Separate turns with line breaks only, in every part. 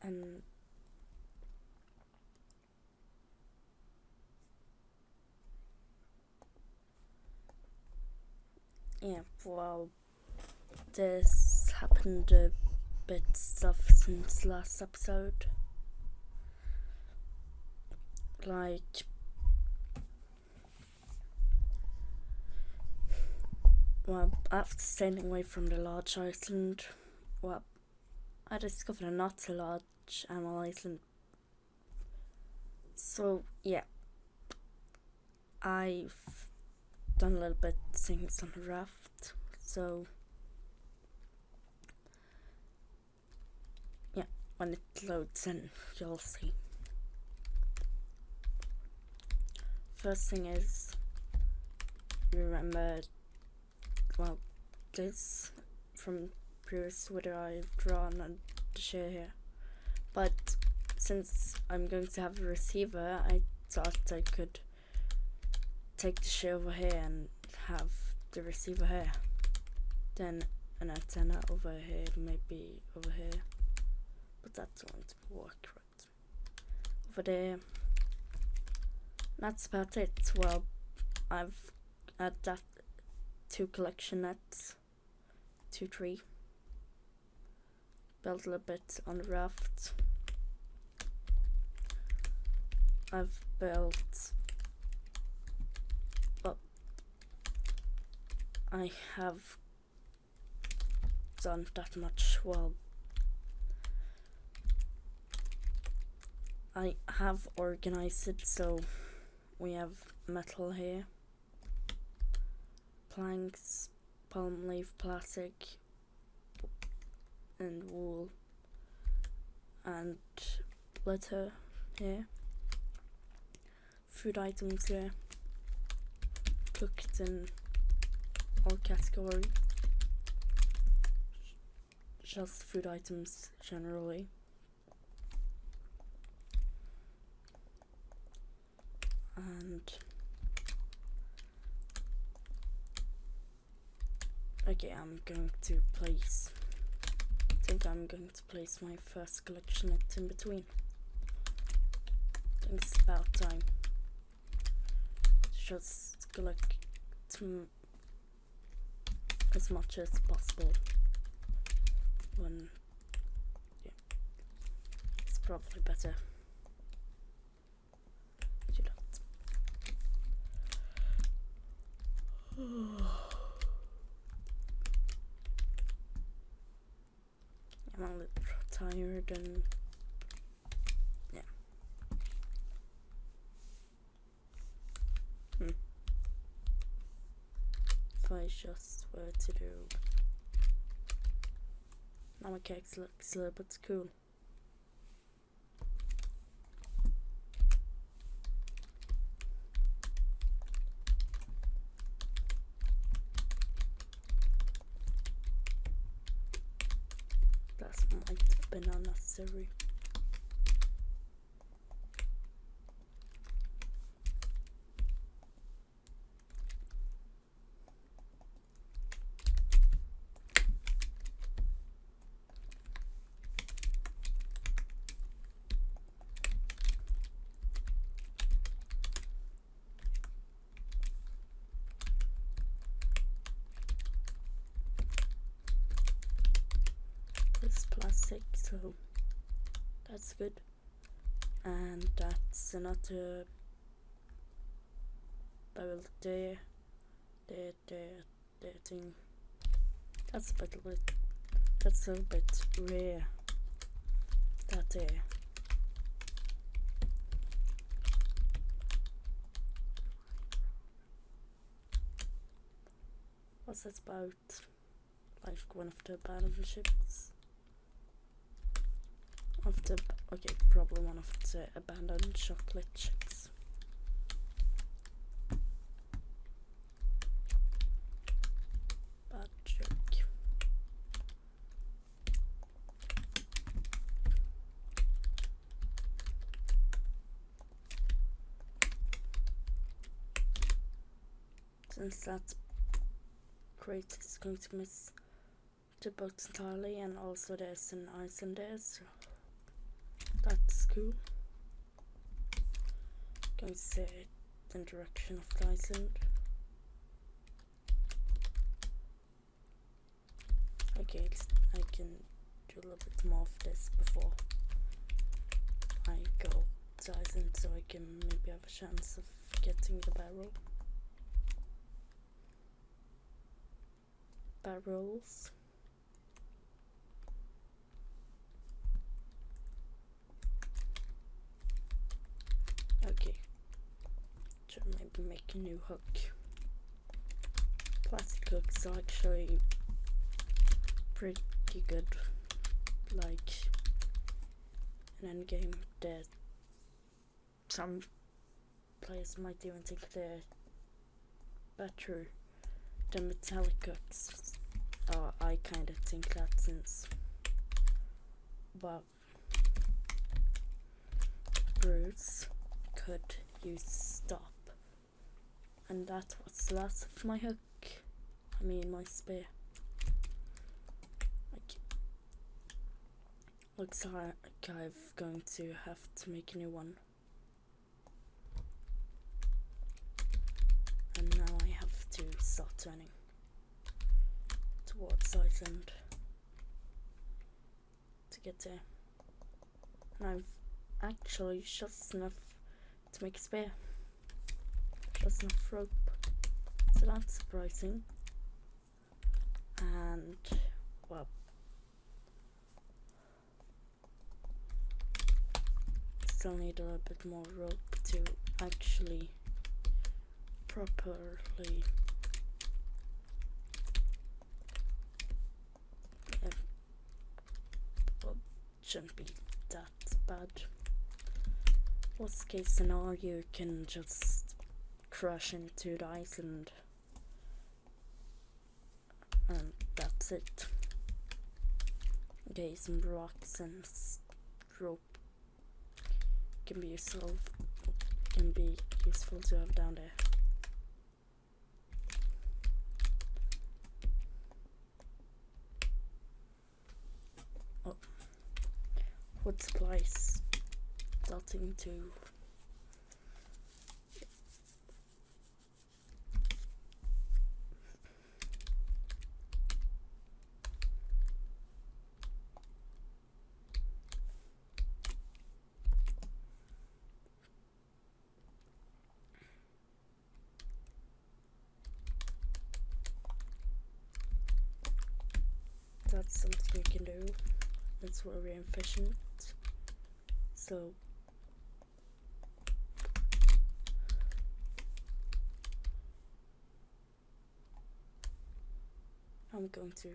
And yeah, well, this happened a bit stuff since last episode. Like, well, after staying away from the large island, well, I discovered a not so large animal island. So yeah, I've done a little bit things on the raft. So yeah, when it loads in, you'll see. First thing is, remember, well, this from previous video I've drawn on the share here, but since I'm going to have a receiver, I thought I could take the share over here and have the receiver here, then an antenna over here, maybe over here, but that won't work right. Over there. That's about it. Well, I've added that 2 collection nets, 2 3. Built a little bit on the raft. I've built, well, I have done that much. Well, I have organized it so we have metal here, planks, palm leaf plastic, and wool, and litter here, food items here, cooked in all category, just food items generally. And okay, I think I'm going to place my first collection net in between. I think it's about time. Just collect as much as possible. When, yeah, it's probably better. I'm a little tired and yeah. If I just were to do, now my cake looks a little bit cool. That might have been unnecessary. It's plastic, so that's good. And that's another barrel there thing. That's a bit rare. That there. What's that about? Like one of the abandoned ships? Probably one of the abandoned chocolate ships. Bad joke. Since that crate is going to miss the boat entirely, and also there's an ice in there, so That's cool. Going to say the direction of the Iceland. Okay, I can do a little bit more of this before I go to Iceland, so I can maybe have a chance of getting the barrels. Okay, so maybe make a new hook. Plastic hooks are actually pretty good. Like in endgame, some players might even think they're better than metallic hooks. I kind of think that, since, well, Bruce could use stop, and that was the last of my hook. I mean my spear. Looks like I'm going to have to make a new one. And now I have to start turning towards Iceland to get there. And I've actually just enough to make a spear. Just enough rope. So that's surprising. And, well, still need a little bit more rope to actually properly well, shouldn't be that bad. Worst case scenario, you can just crash into the Iceland and that's it. Okay, some rocks and rope can be useful to have down there. Oh, wood supplies starting to that's something you can do. It's very efficient. So I'm going to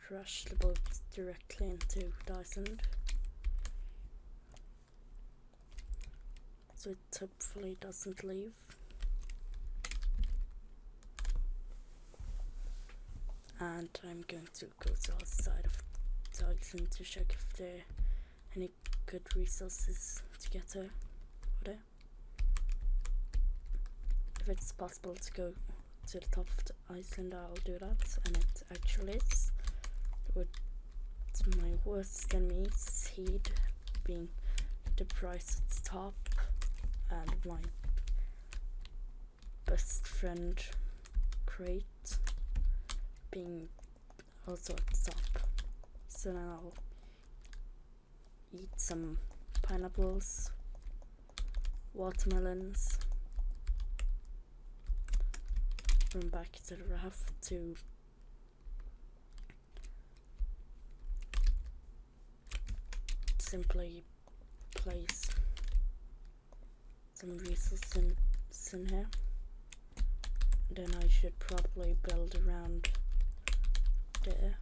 crash the boat directly into the Iceland, so it hopefully doesn't leave. And I'm going to go to the side of the Iceland to check if there are any good resources to get there. If it's possible to go to the top of the Iceland, I'll do that, and it actually is. With my worst enemy, Seed, being the prize at the top, and my best friend, Crate, being also at the top. So now I'll eat some pineapples, watermelons, run back to the raft to simply place some resources in here. Then I should probably build around there,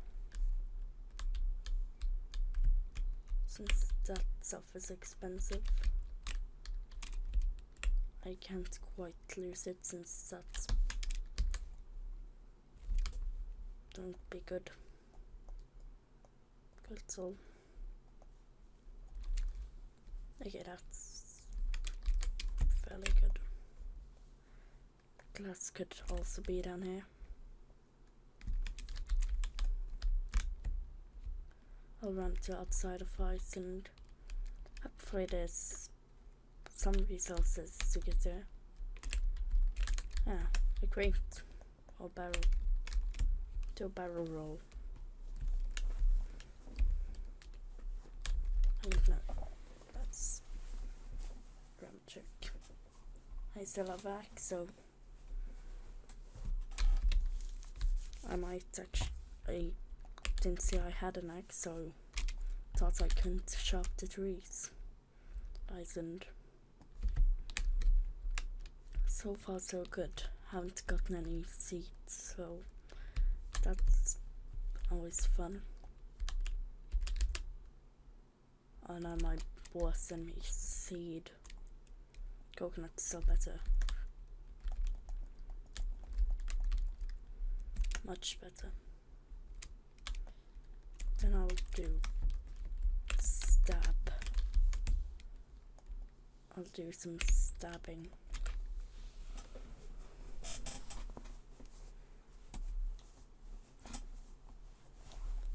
since that stuff is expensive. I can't quite lose it, since that's don't be good. That's all. Okay, that's fairly good. Glass could also be down here. I'll run to outside of Iceland Hopefully there's some resources to get there. Yeah, a crate or barrel. Do a barrel roll. I don't know. That's ground check. I still have axe, so I might actually. I didn't see I had an axe, so thought I couldn't chop the trees. I didn't. So far so good. Haven't gotten any seeds, so that's always fun. And now my boss sent me seed. Coconut's still better. Much better. Then I'll do stab. I'll do some stabbing.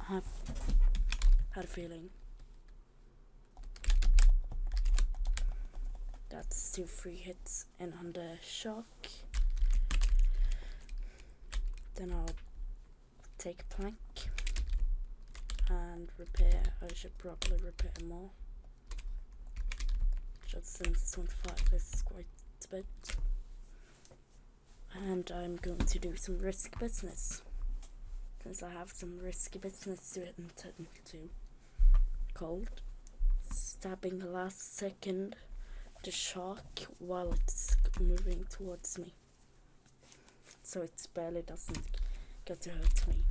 I have had a feeling that's 2 free hits in under shock. Then I'll take a plank and repair. I should probably repair more, just since 25 is quite a bit. And I'm going to do some risk business, since I have some risky business to attend to. Called stabbing the last second the shark while it's moving towards me, so it barely doesn't get to hurt me.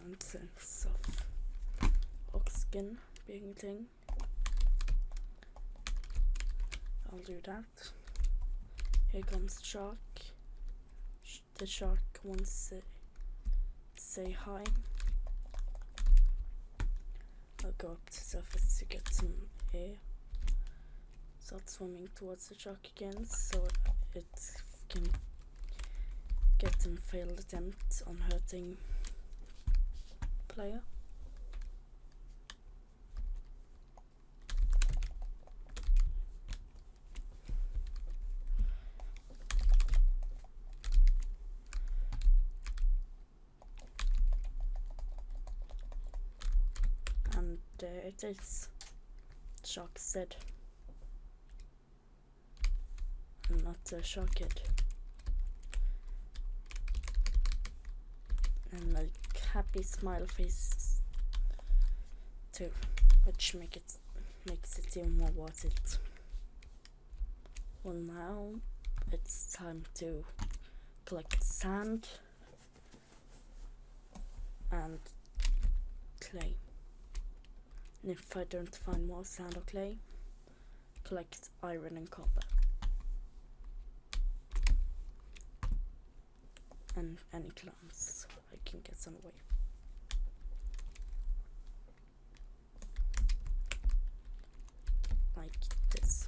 And sense of oxygen being a thing. I'll do that. Here comes the shark. The shark wants to say hi. I'll go up to the surface to get some air. Start swimming towards the shark again, so it can get some failed attempt on hurting player. And there it is. Shark's dead. I'm not a shark kid. And like happy smile face too, which makes it even more worth it. Well, now it's time to collect sand and clay. And if I don't find more sand or clay, collect iron and copper. And any clams, so I can get some away. Like this.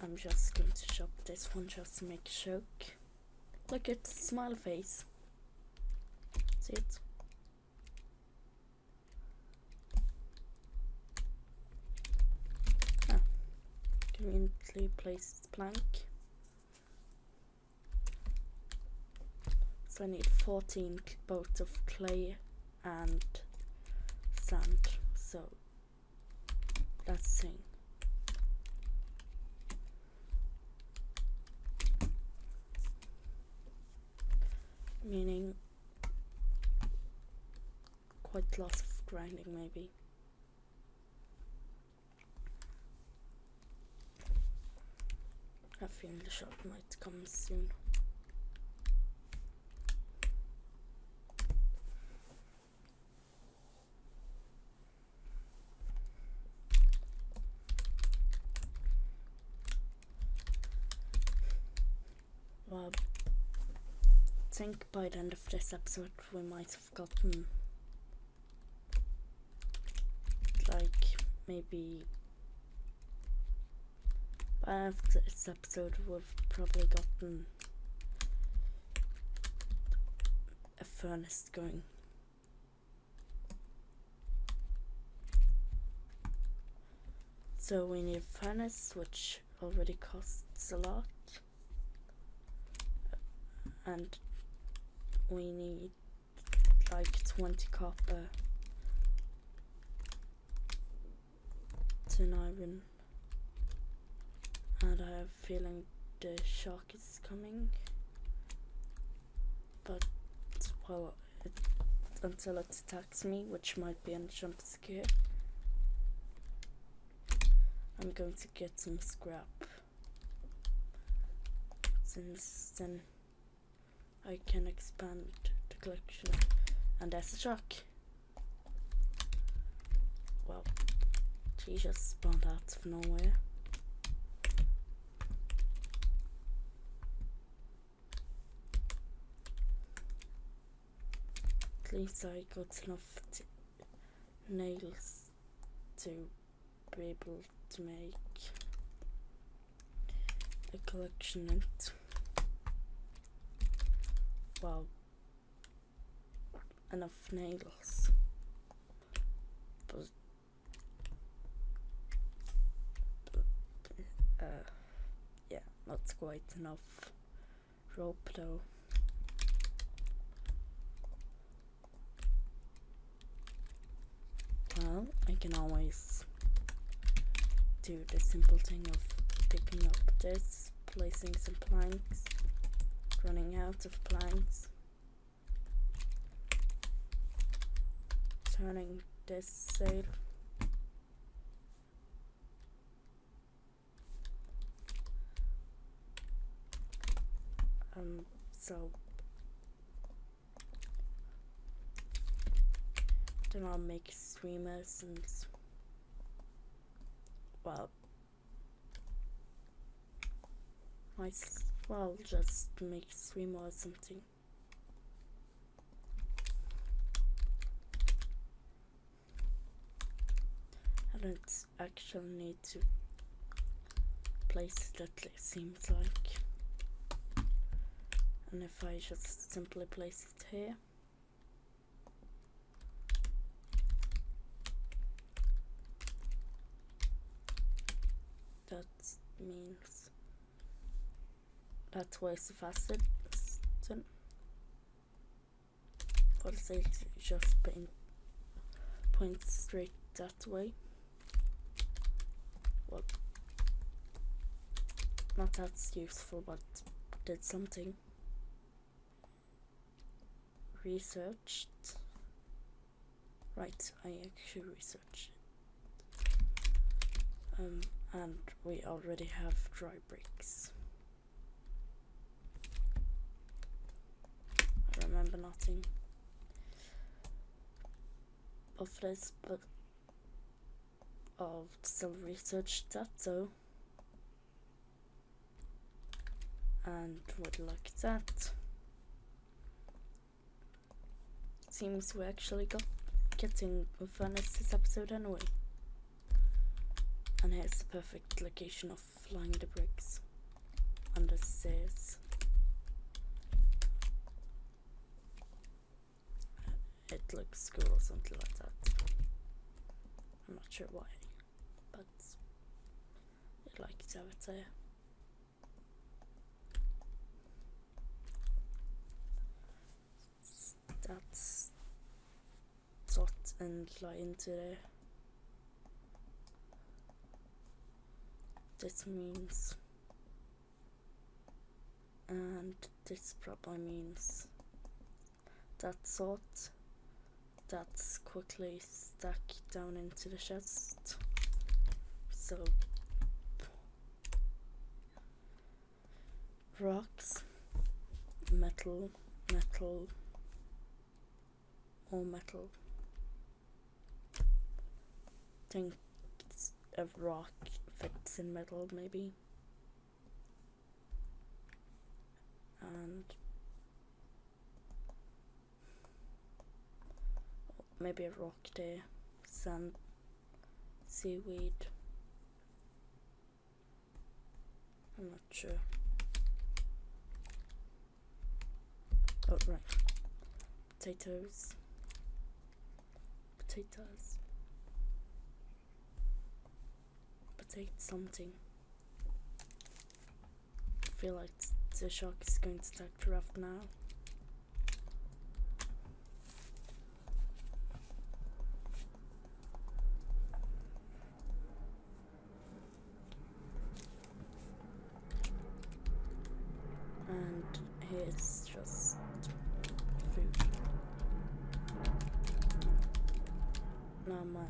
I'm just going to chop this one just to make a joke. Look at the smile face. See it? Ah, conveniently placed plank. So I need 14 boats of clay and sand. So that's the thing. Meaning quite lots of grinding maybe. I feel the shark might come soon. think by the end of this episode we might have gotten like maybe by the end of this episode we've probably gotten a furnace going. So we need a furnace, which already costs a lot, and we need like 20 copper, 10 iron, and I have a feeling the shark is coming, but well, until it attacks me, which might be a jump scare, I'm going to get some scrap, since then I can expand the collection. And there's a shark. Well, she just spawned out of nowhere. At least I got enough nails to be able to make a collection and wow, enough nails, but yeah, not quite enough rope though. Well, I can always do the simple thing of picking up this, placing some planks, running out of planks, turning this sail, so then I'll make streamers and well, might well just make streamer or something. I don't actually need to place it, it seems like. And if I just simply place it here, that means that waste of acid for the sake just point straight that way. Well, not that's useful, but did something. Researched. Right, I actually researched. And we already have dry bricks. I remember nothing of this, but I'll still research that though. And would like that. Seems we actually got getting a furnace this episode anyway. And here's the perfect location of flying the bricks under the stairs. It looks cool or something like that. I'm not sure why, but I like to have it there. That's dot and line to there. This means, and this probably means that sort. That's quickly stack down into the chest. So rocks, metal, metal, more metal. Think it's a rock fits in metal maybe. And maybe a rock there, sand, seaweed. I'm not sure. Oh, right. Potatoes. Potato something. I feel like the shark is going to attack the raft now. And here's just food. Now my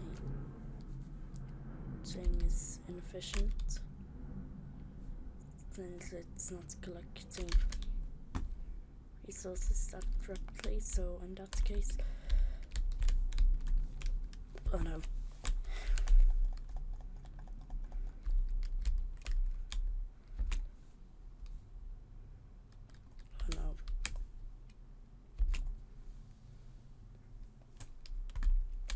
thing is inefficient since it's not collecting resources that correctly, so in that case, oh no. Oh no.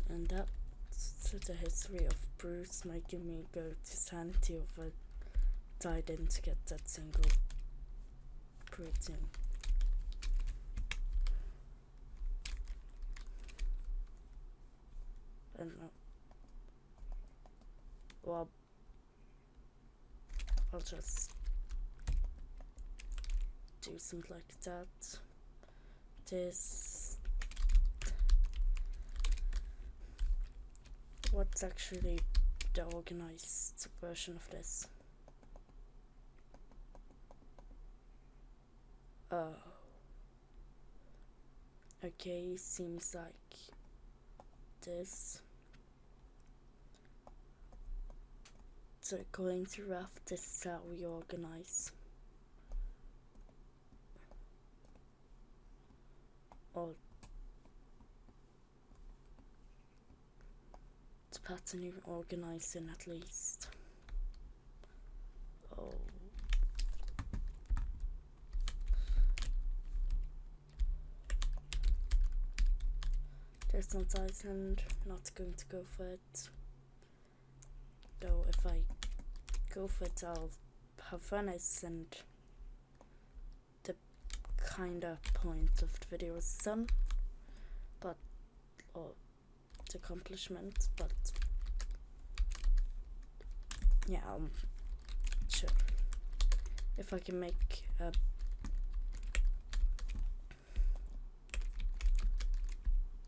And that's the history of Bruce making me go to sanity if I didn't get that single protein. I don't know. Well, I'll just do something like that. What's actually the organized version of this? Oh. Okay, seems like this. So according to Raft, this is how we organize. Or the pattern you organize in at least. Oh. There's no Iceland, not going to go for it. Though if I go for it, I'll have furnace and the kinda point of the video is done. But, or the accomplishment, but yeah, sure. If I can make a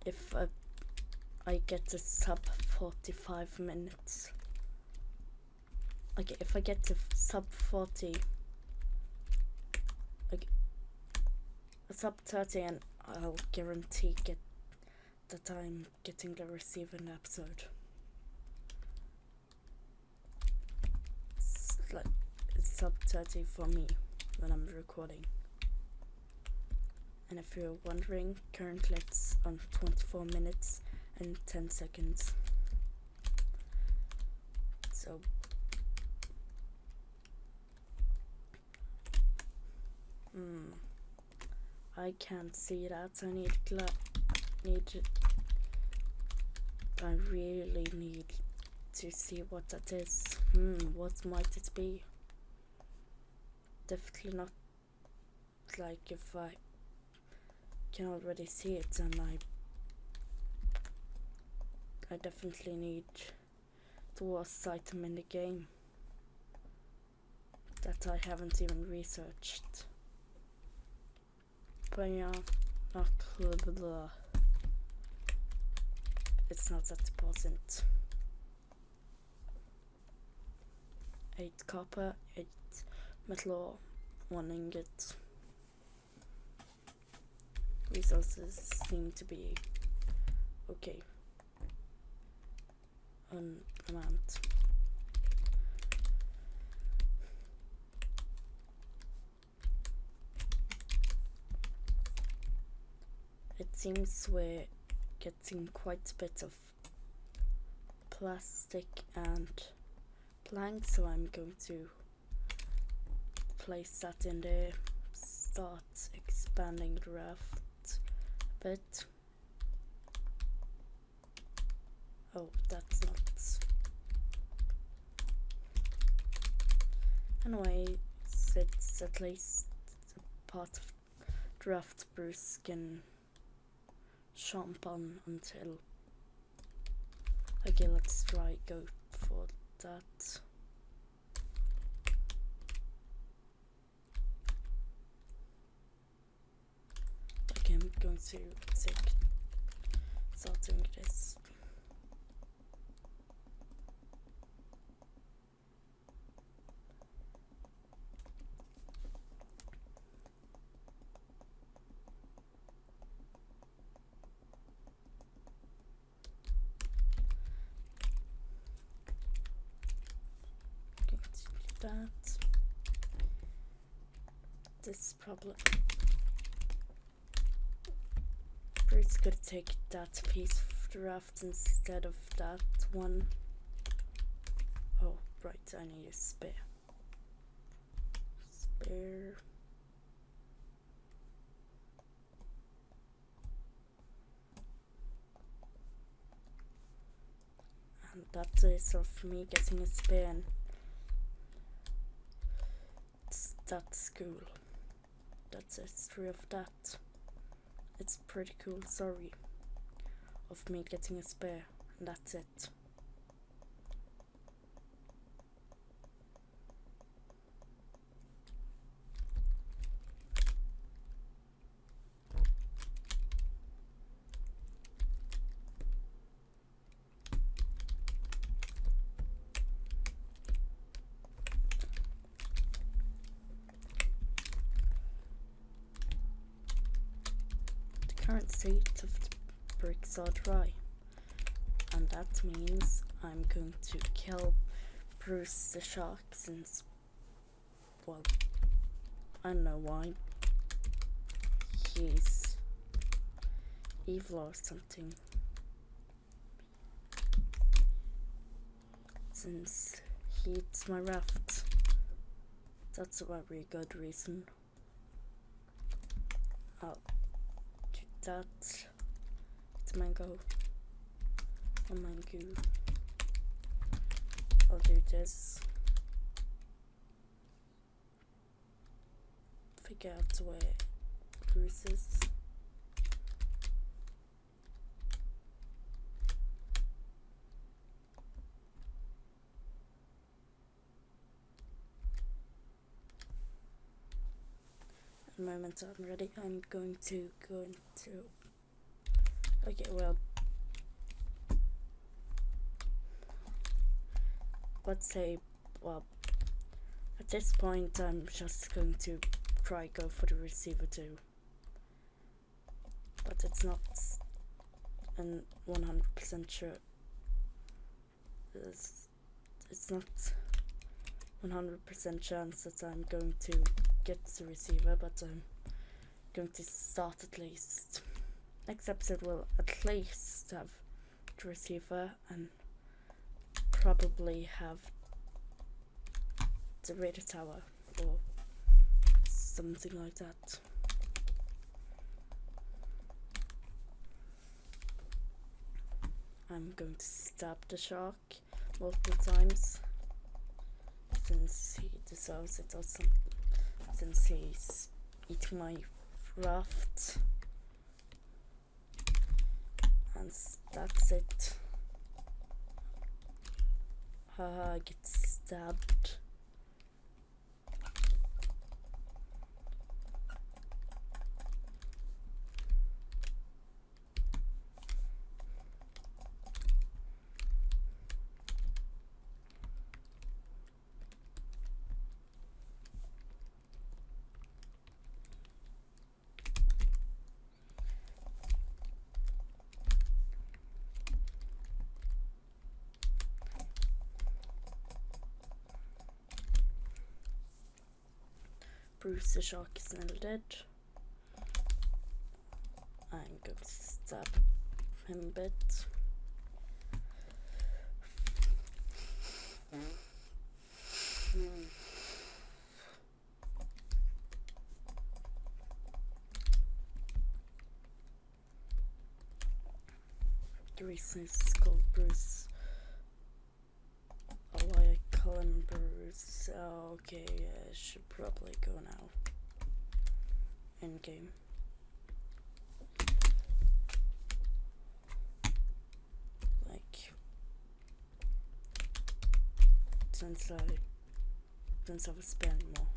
if I get to sub 45 minutes. Okay, if I get to sub 40, like sub 30, and I'll guarantee that I'm getting the receiver in the episode. It's sub 30 for me when I'm recording. And if you're wondering, currently it's on 24 minutes and 10 seconds. So I can't see that. I really need to see what that is. What might it be? Definitely not like if I can already see it, then I definitely need the worst item in the game that I haven't even researched. But yeah, not blah. It's not that important. 8 copper, 8 metal ore, 1 ingot. Resources seem to be okay. Amount. It seems we're getting quite a bit of plastic and plank, so I'm going to place that in there, start expanding the raft a bit. Oh, that's not. Anyway, it's at least a part of draft Bruce can jump on until. Okay, let's try go for that. Okay, I'm going to take start doing this. Going to do that. This problem. Bruce could take that piece of the raft instead of that one. Oh, right, I need a spare. And that is of me getting a spare. And that's cool. That's the history of that. It's pretty cool story of me getting a spare, and that's it. Current state of the bricks are dry, and that means I'm going to kill Bruce the shark since, well, I don't know why. He's evil or something. Since he eats my raft. That's a very good reason. I'll do that. It's mango. A mango. I'll do this. Figure out where Bruce is. At the moment I'm ready, I'm going to go into. Okay, well, let's say, well, at this point I'm just going to try go for the receiver too, but it's not an 100% sure. It's not 100% chance that I'm going to get the receiver, but I'm going to start at least. Next episode will at least have the receiver and probably have the radar tower or something like that. I'm going to stab the shark multiple times since he deserves it, or since he's eating my raft. And that's it. I get stabbed. Bruce the shark is nearly dead. I'm going to stab him a bit. reason it's called Bruce. Oh, why I call him Bruce. Oh, okay, I should probably go now. In game. Like, since I was spending more,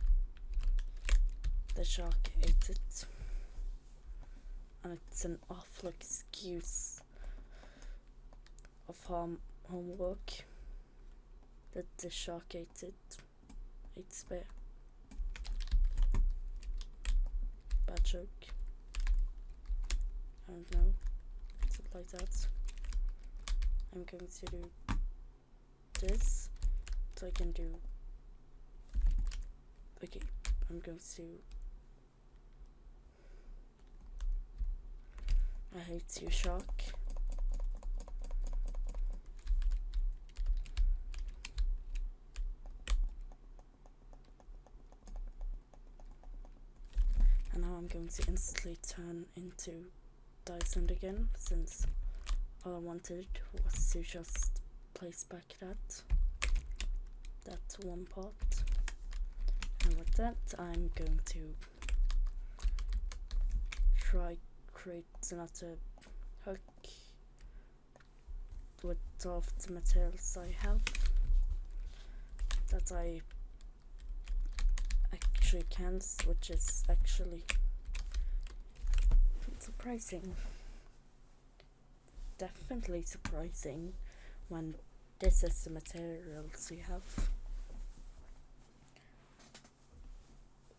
the shark ate it, and it's an awful excuse of homework that the shark ate spare. Bad joke. I don't know. It's like that. I'm going to do this so I can do. Okay, I'm going to. I hate you, shark. And now I'm going to instantly turn into Dyson again, since all I wanted was to just place back that one part. And with that, I'm going to try create another hook with all of the materials I have that I actually can, which is actually surprising. Definitely surprising when this is the materials you have.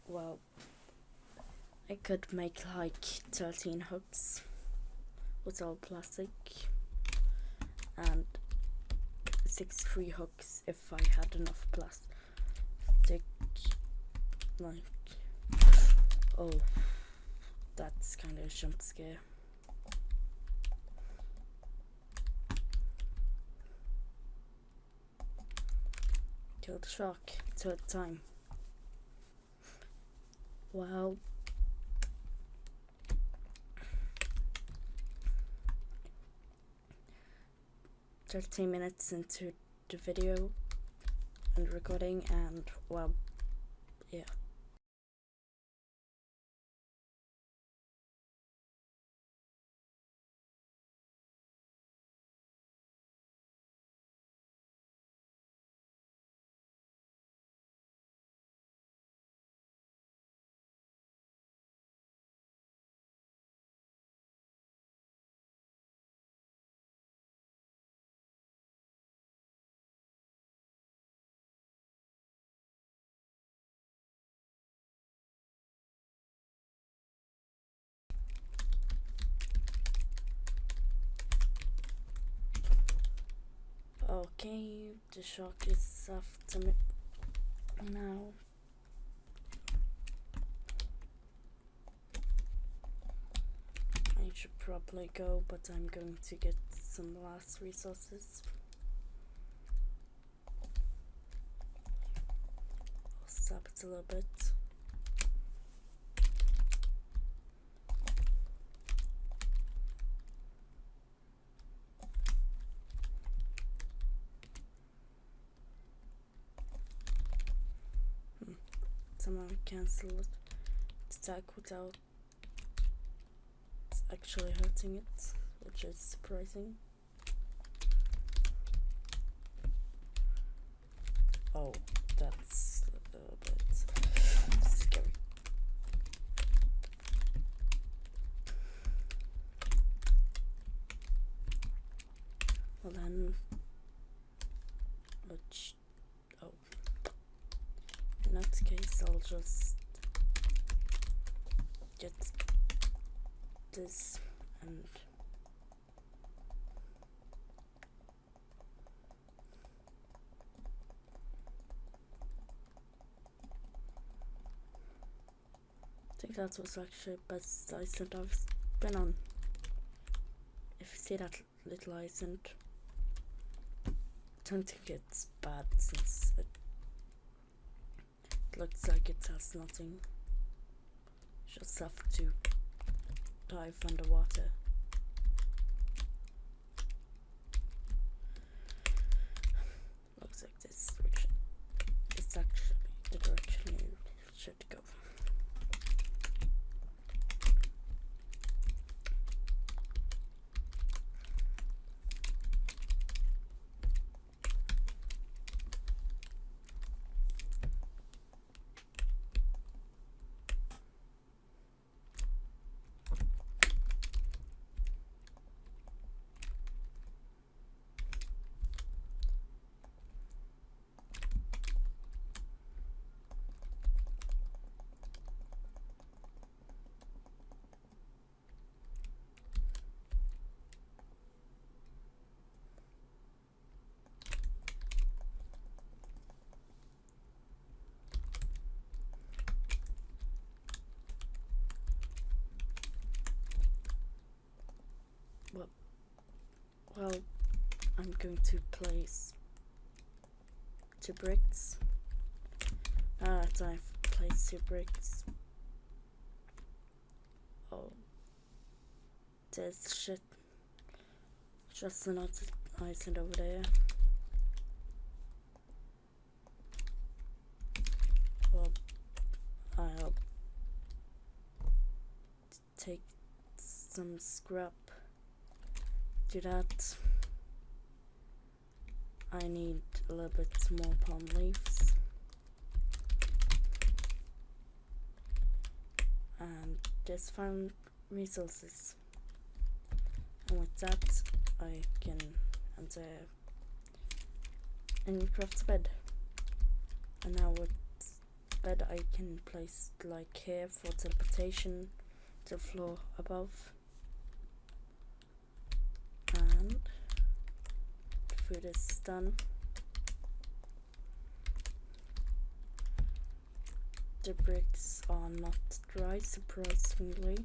Well, I could make like 13 hooks with all plastic and 63 hooks if I had enough plastic. Like, oh, that's kind of a jump scare. Kill the shark, third time. Well, "13 minutes into the video and recording, and well, yeah." Okay, the shark is after me now. I should probably go, but I'm going to get some last resources. I'll stop it a little bit. Somehow cancel it. Attack without actually hurting it, which is surprising. Oh, that's a little bit scary. Well then, which, oh, in that case I'll just get this and I think that was actually the best island I've been on. If you see that little island, I don't think it's bad since it looks like it has nothing. Just have to dive underwater. Well, I'm going to place 2 bricks. Now that I've placed 2 bricks. Oh, there's shit. Just another island over there. Well, I'll take some scrap. Do that. I need a little bit more palm leaves. And just found resources. And with that, I can enter and craft a bed. And now with bed, I can place like here for teleportation to the floor above. And the food is done. The bricks are not dry, surprisingly.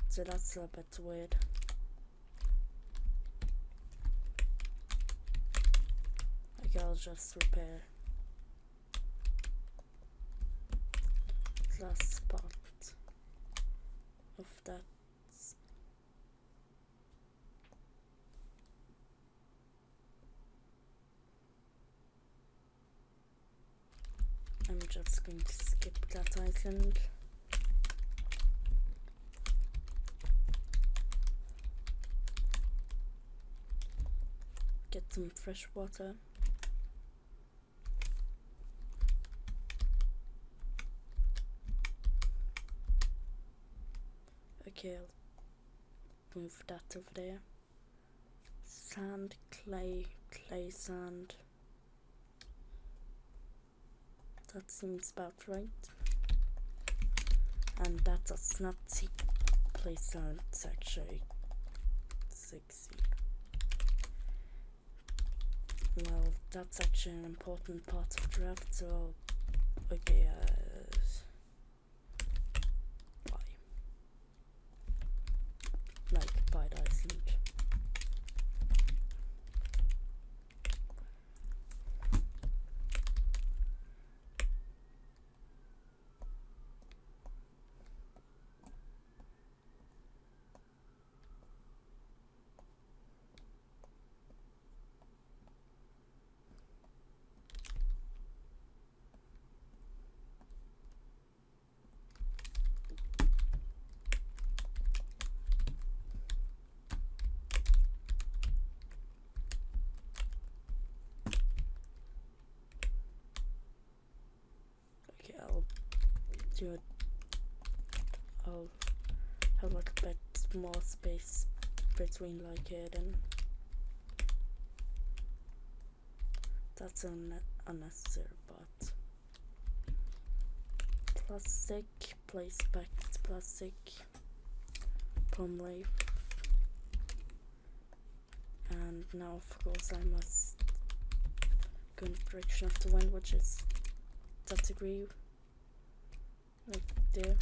So that's a bit weird. Okay, I'll just repair the last part of that. I'm just going to skip that island. Get some fresh water. Okay, I'll move that over there. Sand, clay, sand. That seems about right. And that does not see clay sand, it's actually 60. Well, that's actually an important part of draft, so okay, bye. Like, bye, Iceland. I'll have like a bit more space between like here then. That's unnecessary, but plastic, place back to plastic, palm leaf, and now of course I must go in the direction of the wind, which is that degree. Like there.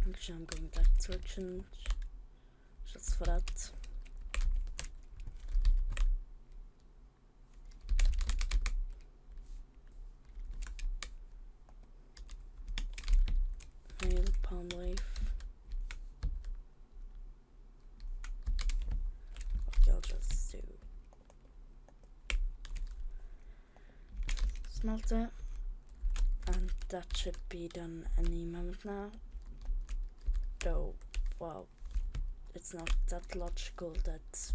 Actually, I'm going that direction just for that. Nail, palm leaf. Okay, I'll just do smelter. And that should be done any moment now. Though, well, it's not that logical that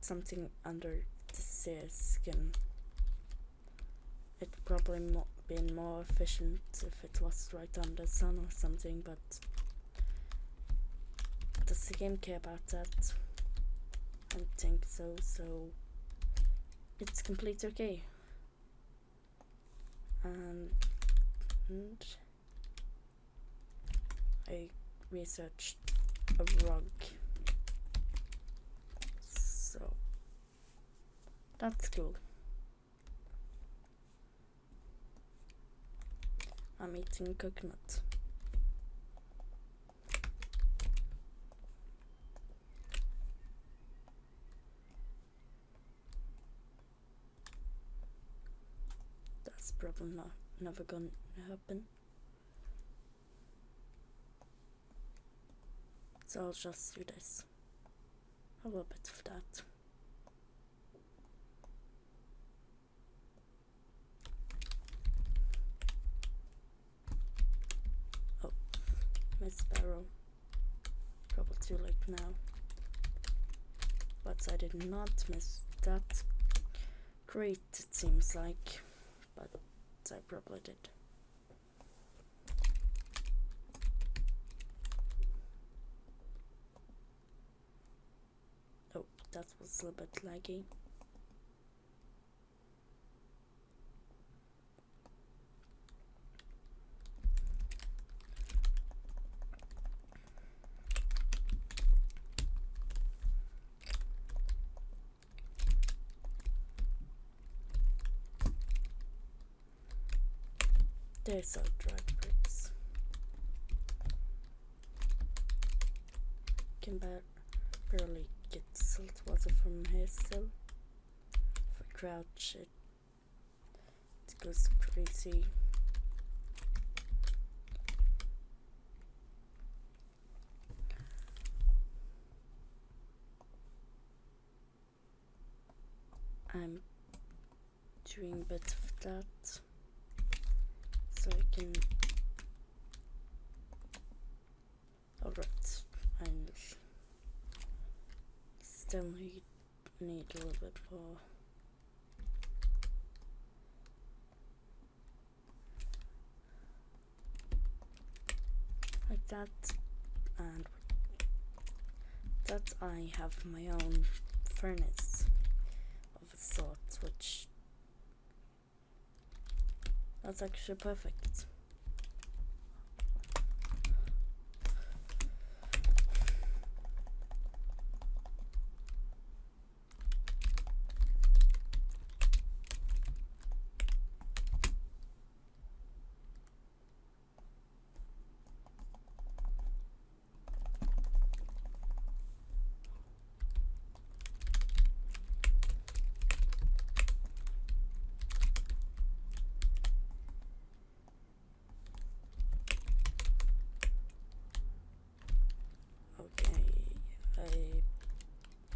something under the stairs can. It probably been more efficient if it was right under the sun or something, but does the game care about that? I don't think so, so it's completely okay. And I researched a rug, so that's cool. I'm eating coconut. That's probably never gonna happen. So I'll just do this. A little bit of that. Oh, missed barrel. Probably too late now. But I did not miss that. Great, it seems like. But I probably did. Oh, that was a little bit laggy. There's our dried bricks. Can barely get salt water from here still. If I crouch it goes crazy. I'm doing a bit of that. So I can. Alright, I still need a little bit more. Like that, and with that I have my own furnace of a sort, which that's actually perfect.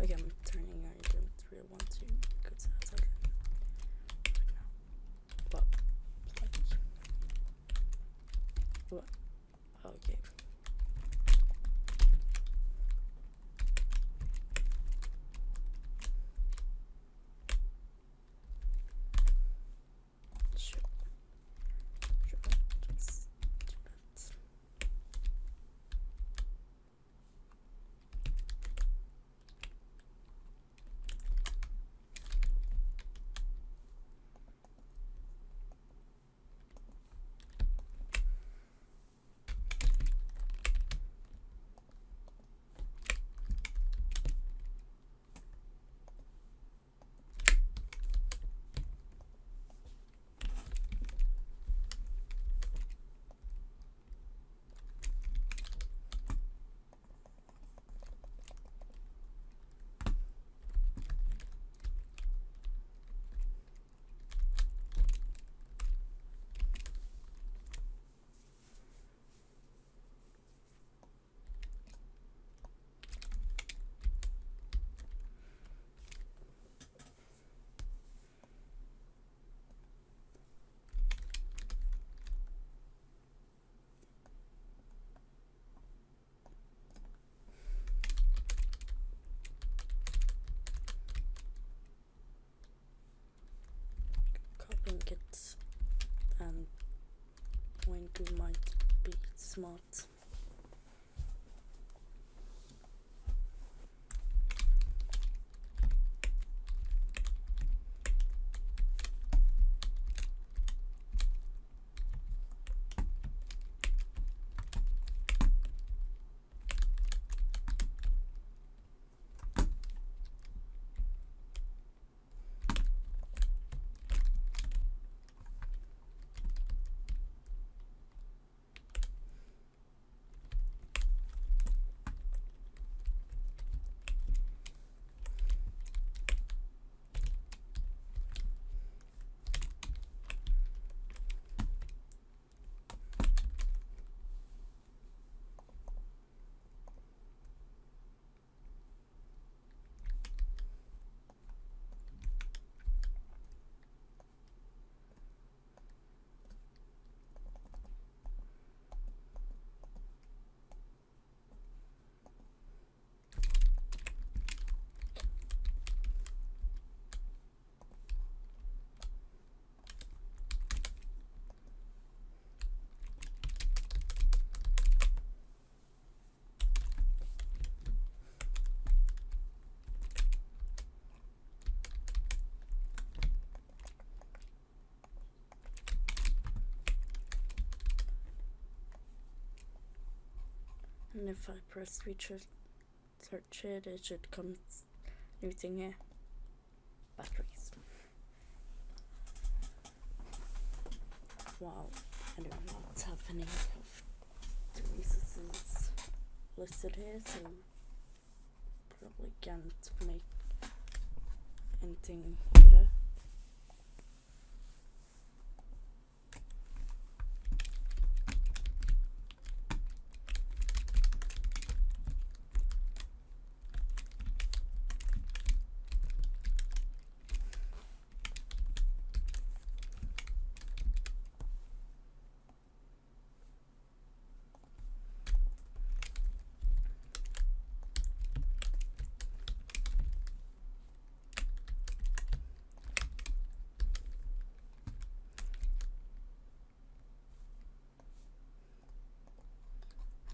Okay, I'm turning. I don't really want to because that's okay. But like, what? Okay. Sure. Just do that. Copying it and when you might be smart. And if I press search it should come new thing here. Batteries. Wow, I do not have any of the resources listed here, so probably can't make anything either.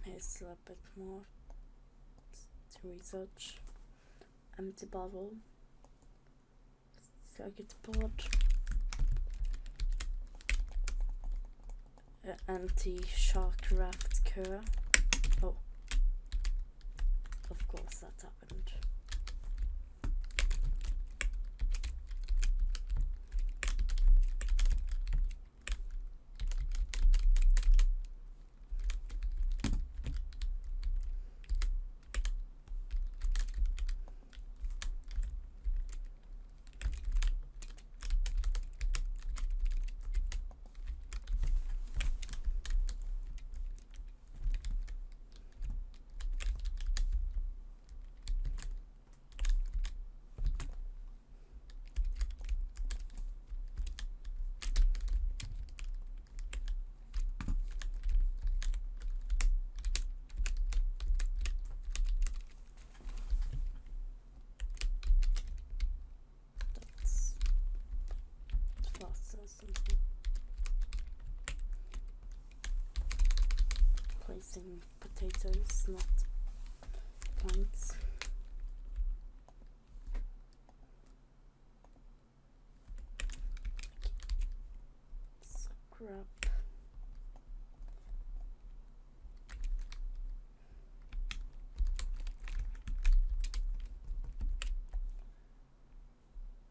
Here's a bit more to research. Empty bottle, circuit board, anti-shock raft cure. Oh, of course that happened. Something. Placing potatoes, not plants. Scrap.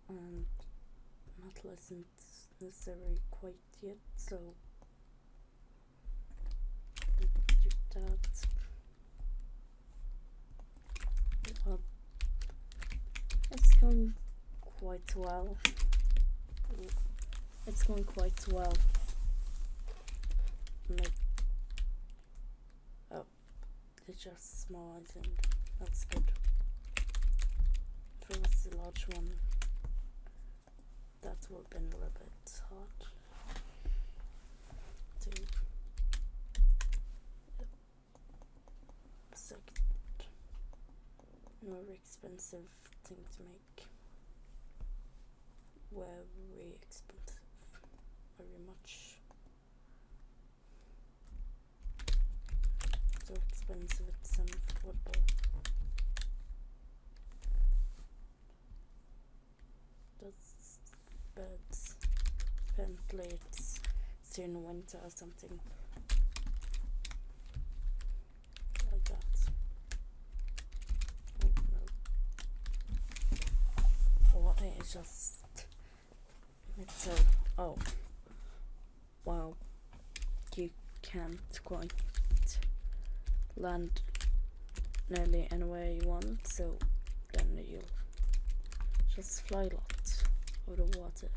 And metal isn't necessary quite yet, so do that. Well, it's going quite well. It's going quite well. Oh, it's just small, I think. That's good. If it was the large one, that would have been a little bit hard to second. Very expensive thing to make. Very expensive. Very much. So expensive it's unaffordable. That's beds. Apparently it's soon winter or something like that. Oh no. What is just metal? Oh wow, you can't quite land nearly anywhere you want, so then you'll just fly a lot over the water.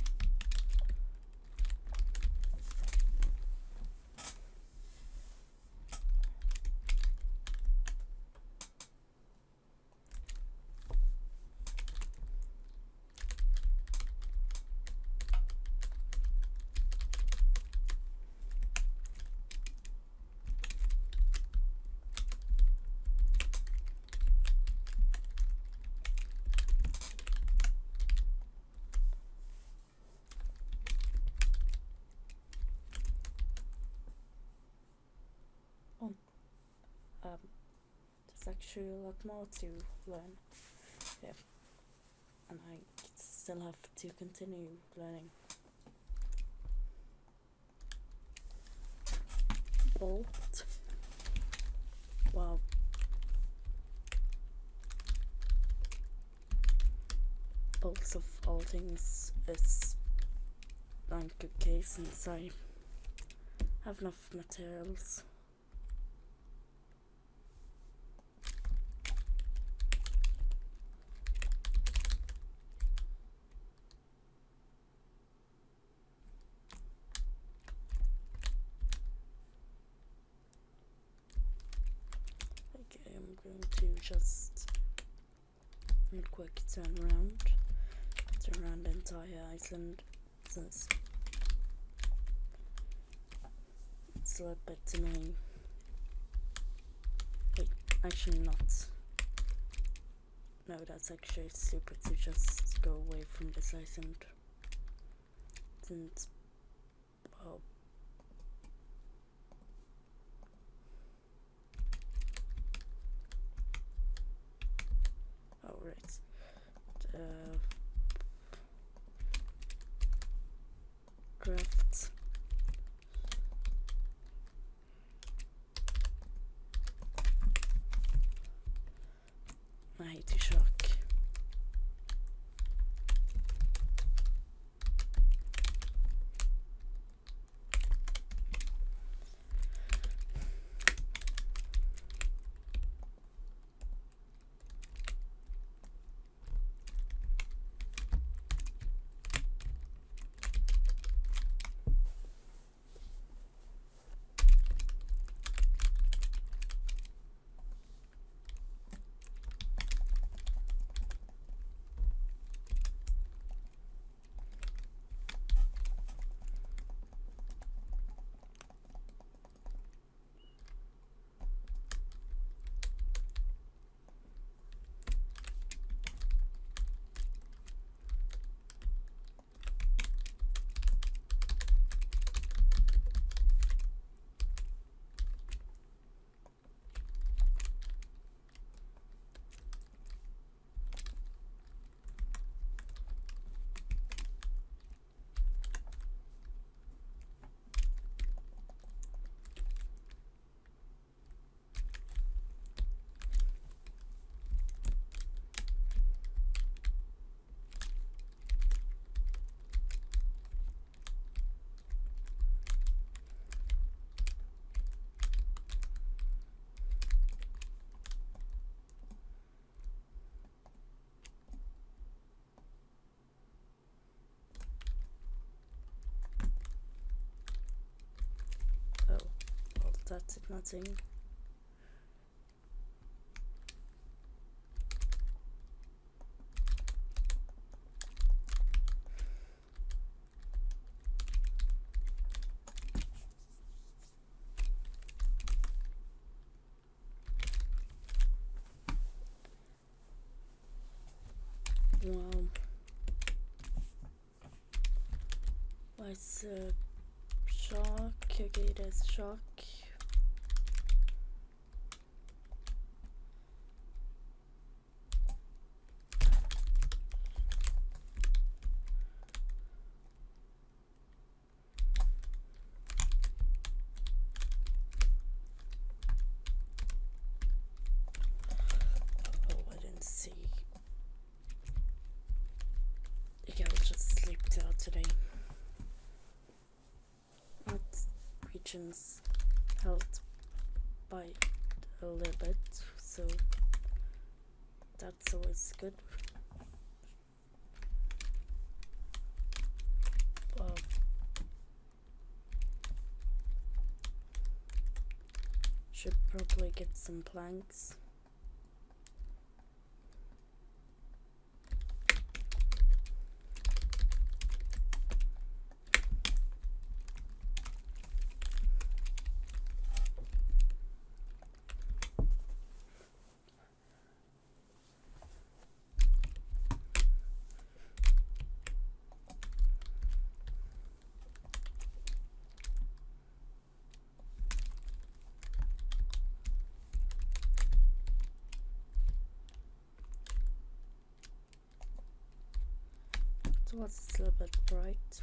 There's actually a lot more to learn. Yeah. And I still have to continue learning. Bolt. Wow, pulse of all things is 9k since I have enough materials. Okay, I'm going to just real quick turn around the entire island since it's a little bit annoying. Wait, actually not. No, that's actually stupid to just go away from this island. Since, well, oh right, craft. I hate the shark. That's nothing. Wow. What's a shark? Okay, there's shark. Okay, I'll just sleep till today. What regions held by a little bit, so that's always good. Should probably get some planks. So it's a little bit bright.